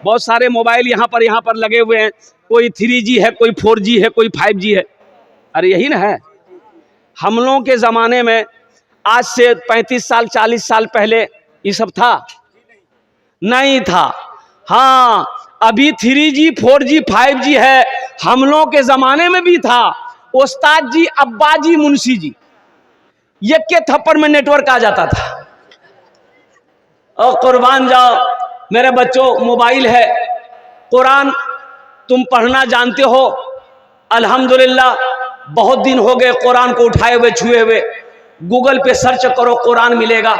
बहुत सारे मोबाइल यहाँ पर लगे हुए हैं, कोई 3G है, कोई 4G है, कोई 5G है। अरे यही ना है। हम लोगों के ज़माने में आज से 35 साल 40 साल पहले ये सब था? नहीं था। हाँ, अभी 3G 4G 5G है, हम लोगों के ज़माने में भी था। उस्ताद जी, अब्बा जी, मुंशी जी, ये के थप्पड़ में नेटवर्क आ जाता था। और कुर्बान जाओ मेरे बच्चों, मोबाइल है, कुरान तुम पढ़ना जानते हो, अल्हम्दुलिल्लाह। बहुत दिन हो गए कुरान को उठाए हुए छुए हुए। गूगल पे सर्च करो, कुरान मिलेगा।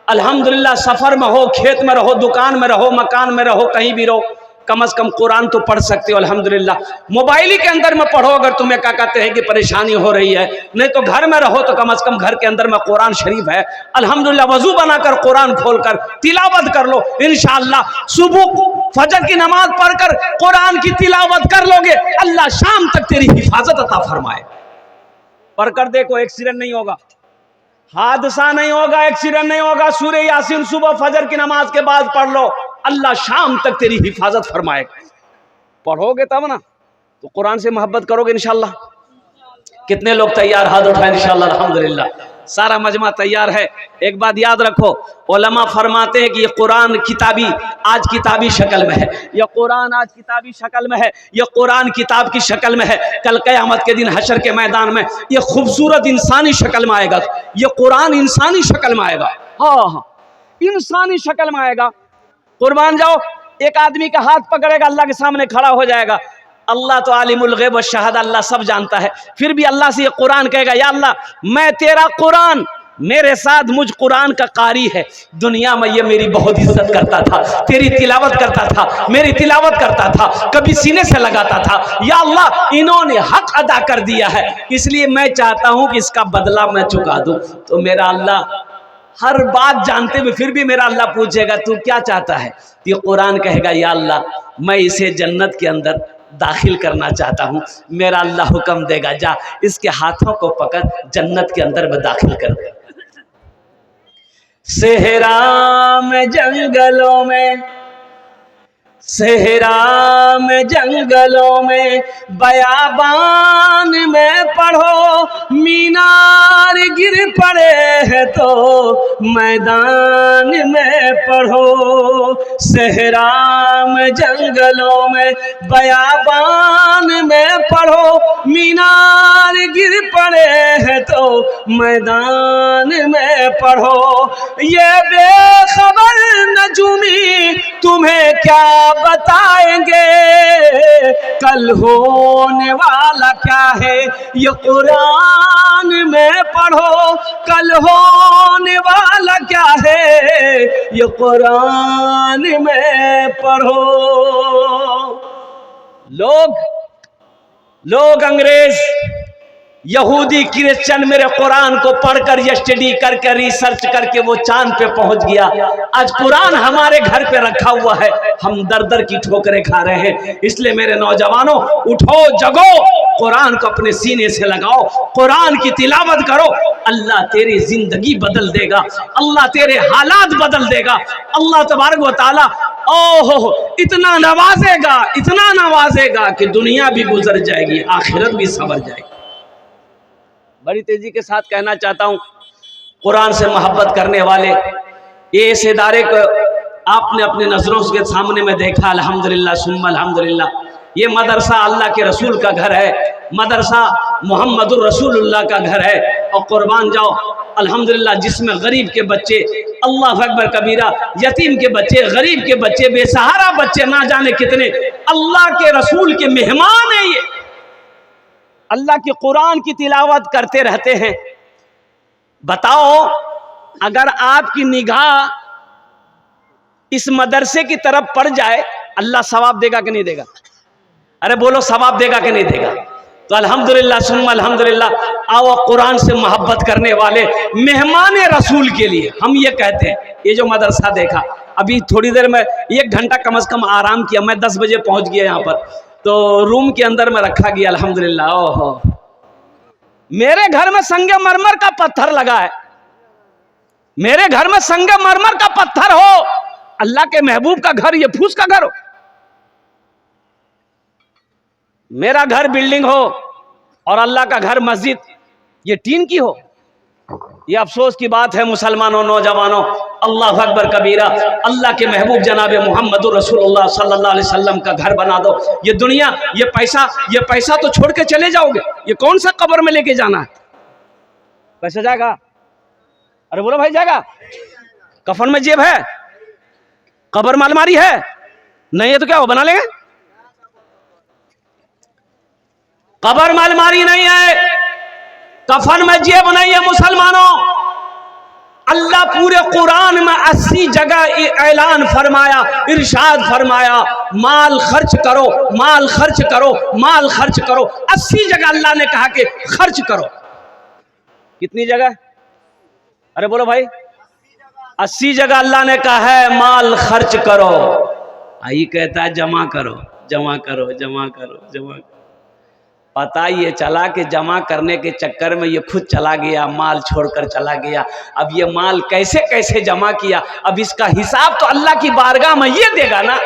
अल्हम्दुलिल्लाह, सफ़र में हो, खेत में रहो, दुकान में रहो, मकान में रहो, कहीं भी रहो, कम से कम कुरान तो पढ़ सकते हो अल्हम्दुलिल्लाह। मोबाइल ही के अंदर में पढ़ो अगर तुम्हें क्या कहते हैं कि परेशानी हो रही है, नहीं तो घर में रहो तो कम से कम घर के अंदर में कुरान शरीफ है अल्हम्दुलिल्लाह। वजू बनाकर कुरान खोलकर तिलावत कर लो, इंशाअल्लाह सुबह फजर की नमाज पढ़कर कुरान की तिलावत कर लोगे, अल्लाह शाम तक तेरी हिफाजत अता फरमाए। पढ़कर देखो, एक्सीडेंट नहीं होगा, हादसा नहीं होगा, एक्सीडेंट नहीं होगा। सूरह यासीन सुबह फजर की नमाज के बाद पढ़ लो, अल्लाह शाम तक तेरी हिफाजत फरमाएगा। पढ़ोगे तब ना तो कुरान से मोहब्बत करोगे इंशाअल्लाह। कितने लोग तैयार? हाथ उठाएं इंशाअल्लाह। अल्हम्दुलिल्लाह, सारा मजमा तैयार है। एक बात याद रखो, उलमा फरमाते हैं कि ये कुरान किताबी आज किताबी शक्ल में है, यह कुरान आज किताबी शक्ल में है, यह कुरान किताब की शक्ल में है। कल क़यामत के दिन हशर के मैदान में यह खूबसूरत इंसानी शक्ल में आएगा, यह कुरान इंसानी शक्ल में आएगा। हाँ, इंसानी शक्ल में आएगा। कुर्बान जाओ, एक आदमी का हाथ पकड़ेगा, अल्लाह के सामने खड़ा हो जाएगा। अल्लाह तो आलिमुल गैब व शहादा, अल्लाह सब जानता है। फिर भी अल्लाह से ये कुरान कहेगा, या अल्लाह मैं तेरा कुरान, मेरे साथ मुझ कुरान का कारी है, दुनिया में ये मेरी बहुत इज्जत करता था, तेरी तिलावत करता था, मेरी तिलावत करता था, कभी सीने से लगाता था। या अल्लाह इन्होंने हक अदा कर दिया है, इसलिए मैं चाहता हूँ कि इसका बदला मैं चुका दूँ। तो मेरा अल्लाह हर बात जानते हुए फिर भी मेरा अल्लाह पूछेगा तू क्या चाहता है? ये कुरान कहेगा, या अल्लाह मैं इसे जन्नत के अंदर दाखिल करना चाहता हूँ। मेरा अल्लाह हुक्म देगा, जा इसके हाथों को पकड़ जन्नत के अंदर में दाखिल कर दे। सेहरा में जंगलों में, सेहरा में जंगलों में, बयाबान में पढ़ो, मीनार गिर पड़े हैं तो मैदान में पढ़ो। सेहरा में जंगलों में, बयाबान में पढ़ो, मीनार गिर पड़े हैं तो मैदान में पढ़ो। ये बेखबर नजूमी तुम्हें क्या बताएंगे, कल होने वाला क्या है ये कुरान में पढ़ो, कल होने वाला क्या है ये कुरान में पढ़ो। लोग अंग्रेज, यहूदी, क्रिश्चियन मेरे कुरान को पढ़कर स्टडी करके रिसर्च करके वो चांद पे पहुंच गया। आज कुरान हमारे घर पे रखा हुआ है, हम दर दर की ठोकरें खा रहे हैं। इसलिए मेरे नौजवानों, उठो, जगो, कुरान को अपने सीने से लगाओ, कुरान की तिलावत करो, अल्लाह तेरी जिंदगी बदल देगा, अल्लाह तेरे हालात बदल देगा। अल्लाह तबारक व तआला ओहो इतना नवाजेगा, इतना नवाजेगा कि दुनिया भी गुजर जाएगी, आखिरत भी संवर जाएगी। बड़ी तेजी के साथ कहना चाहता हूँ, कुरान से मोहब्बत करने वाले ये इस इदारे को आपने अपने नज़रों के सामने में देखा, अल्हम्दुलिल्लाह सुम्मा अल्हम्दुलिल्लाह। ये मदरसा अल्लाह के रसूल का घर है, मदरसा मुहम्मदुर रसूलुल्लाह का घर है। और कुर्बान जाओ अल्हम्दुलिल्लाह, जिसमें गरीब के बच्चे, अल्लाह अकबर कबीरा, यतीम के बच्चे, गरीब के बच्चे, बेसहारा बच्चे, ना जाने कितने अल्लाह के रसूल के मेहमान है। ये अल्लाह के कुरान की तिलावत करते रहते हैं। बताओ, अगर आपकी निगाह इस मदरसे की तरफ पड़ जाए, अल्लाह सवाब देगा कि नहीं देगा? अरे बोलो, सवाब देगा कि नहीं देगा? तो अल्हम्दुलिल्लाह सुम्मा अल्हम्दुलिल्लाह। आओ, कुरान से मोहब्बत करने वाले मेहमान रसूल के लिए हम ये कहते हैं, ये जो मदरसा देखा, अभी थोड़ी देर में 1 घंटा कम से कम आराम किया, मैं 10 बजे पहुंच गया यहाँ पर, तो रूम के अंदर में रखा गया अल्हम्दुलिल्लाह। ओहो, मेरे घर में संगमरमर का पत्थर लगा है, मेरे घर में संगमरमर का पत्थर हो, अल्लाह के महबूब का घर ये फूस का घर हो? मेरा घर बिल्डिंग हो और अल्लाह का घर मस्जिद ये टीन की हो, ये अफसोस की बात है मुसलमानों, नौजवानों। अल्लाह अकबर कबीरा। अल्लाह के महबूब जनाब मोहम्मद रसूलुल्लाह सल्लल्लाहु अलैहि वसल्लम का घर बना दो। ये दुनिया, ये पैसा तो छोड़ के चले जाओगे, ये कौन सा कब्र में लेके जाना है? पैसा जाएगा? अरे बोलो भाई, जाएगा? कफन में जेब है, कब्र में अलमारी है, नहीं है तो क्या हो, बना लेंगे? कब्र में अलमारी नहीं है, कफन में जेब नहीं है मुसलमानों। अल्लाह पूरे कुरान में 80 जगह ऐलान फरमाया, इरशाद फरमाया, माल खर्च करो, माल खर्च करो, माल खर्च करो। 80 जगह अल्लाह ने कहा कि खर्च करो। कितनी जगह? अरे बोलो भाई, 80 जगह अल्लाह ने कहा है माल खर्च करो। आई कहता है जमा करो, जमा करो, जमा करो, जमा करो। पता ये चला कि जमा करने के चक्कर में ये खुद चला गया, माल छोड़कर चला गया। अब ये माल कैसे कैसे जमा किया, अब इसका हिसाब तो अल्लाह की बारगाह में ये देगा ना।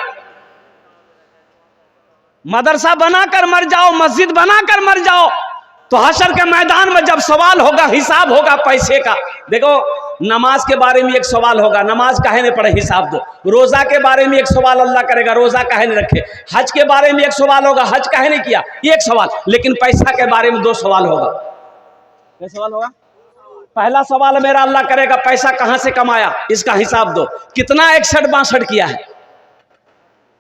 मदरसा बनाकर मर जाओ, मस्जिद बनाकर मर जाओ, तो हशर के मैदान में जब सवाल होगा, हिसाब होगा पैसे का। देखो, नमाज के बारे में एक सवाल होगा, नमाज काहे नहीं पढ़े, हिसाब दो। रोजा के बारे में एक सवाल अल्लाह करेगा, रोजा काहे नहीं रखे। हज के बारे में एक सवाल होगा, हज काहे नहीं किया, एक सवाल। लेकिन पैसा के बारे में 2 सवाल होगा। क्या सवाल होगा? पहला सवाल मेरा अल्लाह करेगा, पैसा कहां से कमाया, इसका हिसाब दो। कितना 61-62 किया है,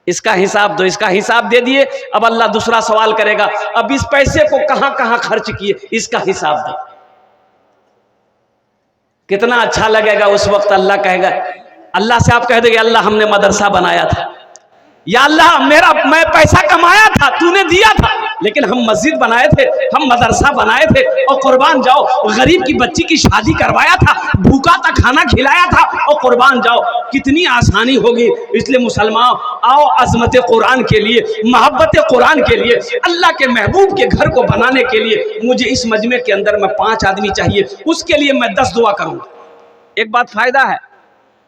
इसका हिसाब दो। इसका हिसाब दे दिए, अब अल्लाह दूसरा सवाल करेगा, अब इस पैसे को कहां कहां खर्च किए, इसका हिसाब दो। कितना अच्छा लगेगा उस वक्त। अल्लाह कहेगा, अल्लाह से आप कह देंगे, अल्लाह हमने मदरसा बनाया था, या अल्लाह मैं पैसा कमाया था, तूने दिया था, लेकिन हम मस्जिद बनाए थे, हम मदरसा बनाए थे, और कुर्बान जाओ गरीब की बच्ची की शादी करवाया था, भूखा था खाना खिलाया था, और कुर्बान जाओ कितनी आसानी होगी। इसलिए मुसलमान आओ, अजमत कुरान के लिए, मोहब्बत कुरान के लिए, अल्लाह के महबूब के घर को बनाने के लिए मुझे इस मजमे के अंदर में 5 आदमी चाहिए, उसके लिए मैं 10 दुआ करूंगा। एक बात फायदा है,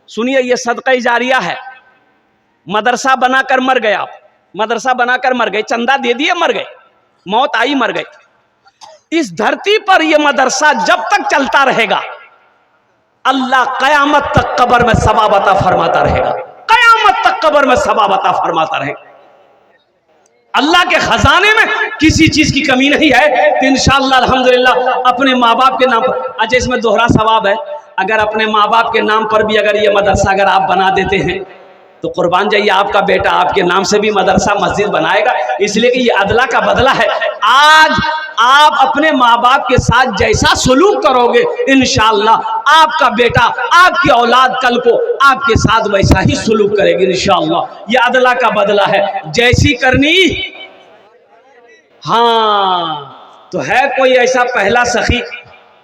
सुनिए, ये सदका जारिया है। मदरसा बनाकर मर गए आप, मदरसा बनाकर मर गए, चंदा दे दिए मर गए, मौत आई मर गए। इस धरती पर यह मदरसा जब तक चलता रहेगा, अल्लाह कयामत तक कब्र में सवाब अता फरमाता रहेगा, कयामत तक कब्र में सवाब अता फरमाता रहेगा। अल्लाह के खजाने में किसी चीज की कमी नहीं है। तो इंशाअल्लाह अल्हम्दुलिल्लाह अपने माँ बाप के नाम पर, अच्छा इसमें दोहरा सवाब है, अगर अपने माँ बाप के नाम पर भी अगर ये मदरसा अगर आप बना देते हैं तो कुर्बान जाइए, आपका बेटा आपके नाम से भी मदरसा मस्जिद बनाएगा, इसलिए कि ये अदला का बदला है। आज आप अपने माँ बाप के साथ जैसा सलूक करोगे, इंशाअल्लाह आपका बेटा, आपकी औलाद कल को आपके साथ वैसा ही सलूक करेगी इंशाअल्लाह। ये अदला का बदला है, जैसी करनी। हाँ, तो है कोई ऐसा पहला सखी,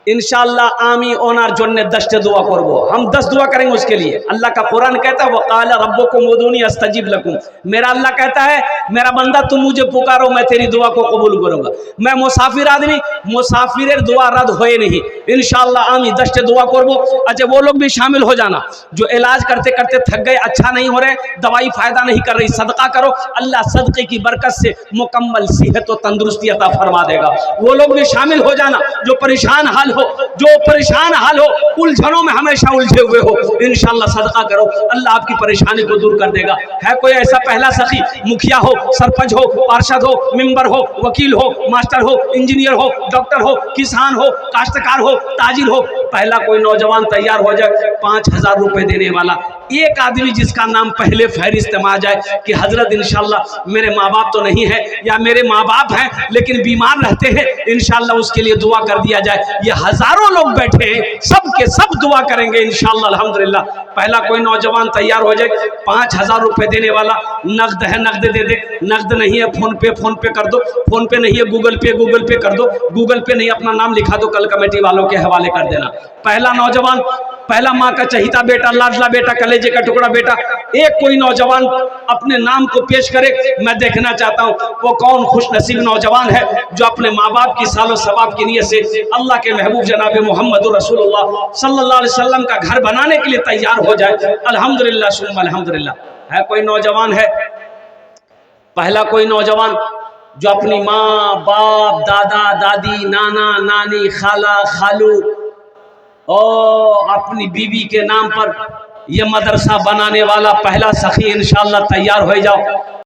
इंशाअल्लाह आमी ओनार जोन्ने 10 दुआ करबो, हम 10 दुआ करेंगे उसके लिए। अल्लाह का कुरान कहता है, वक़ाल रब्बुकुम उदूनी अस्तजिब लकुम, मेरा अल्लाह कहता है मेरा बंदा तुम मुझे पुकारो, मैं तेरी दुआ को कबूल करूंगा। मैं मुसाफिर आदमी, मुसाफिर दुआ रद्द होए नहीं, इंशाअल्लाह आमी 10 दुआ करबो। अच्छा वो लोग भी शामिल हो जाना जो इलाज करते करते थक गए, अच्छा नहीं हो रहे, दवाई फायदा नहीं कर रही, सदका करो, अल्लाह सदके की बरकत से मुकम्मल सेहत और तंदुरुस्ती अता फरमा देगा। वो लोग भी शामिल हो जाना जो परेशान हाल हो, जो परेशान हाल हो, उलझनों में हमेशा उलझे हुए हो, इंशाअल्लाह सदका करो, अल्लाह आपकी परेशानी को दूर कर देगा। है कोई ऐसा पहला सखी, मुखिया हो, सरपंच हो, पार्षद हो, मेंबर हो, वकील हो, मास्टर हो, इंजीनियर हो, डॉक्टर हो, किसान हो, काश्तकार हो, ताजिर हो, पहला कोई नौजवान तैयार हो जाए 5000 रुपए देने वाला, एक आदमी जिसका नाम पहले फहरिस्त में आ जाए कि हजरत इंशाअल्लाह मेरे माँ बाप तो नहीं है, या मेरे माँ बाप हैं लेकिन बीमार रहते हैं, इंशाअल्लाह उसके लिए दुआ कर दिया जाए। ये हजारों लोग बैठे हैं, सब के सब दुआ करेंगे इंशाअल्लाह अल्हम्दुलिल्लाह। पहला कोई नौजवान तैयार हो जाए, 5000 रुपए देने वाला, नगद है नगद दे दे, नगद नहीं है फोन पे कर दो, फोन पे नहीं है गूगल पे कर दो, गूगल पे नहीं अपना नाम लिखा दो, कल कमेटी वालों के हवाले कर देना। पहला नौजवान, पहला माँ का चहीता बेटा, लाडला बेटा, कलेजे का टुकड़ा बेटा, एक कोई नौजवान अपने नाम को पेश करे। मैं देखना चाहता हूँ वो कौन खुश नसीब नौजवान है जो अपने माँ बाप की सालो सवाब की नीयत से अल्लाह के महबूब जनाब मोहम्मद रसूलुल्लाह सल्लल्लाहु अलैहि वसल्लम का घर बनाने के लिए तैयार हो जाए। अल्हम्दुलिल्लाह सुम्मा अल्हम्दुलिल्लाह। है कोई नौजवान है, पहला कोई नौजवान जो अपनी माँ बाप दादा दादी नाना नानी खाला खालू और अपनी बीवी के नाम पर यह मदरसा बनाने वाला पहला सखी इंशाअल्लाह तैयार हो जाओ।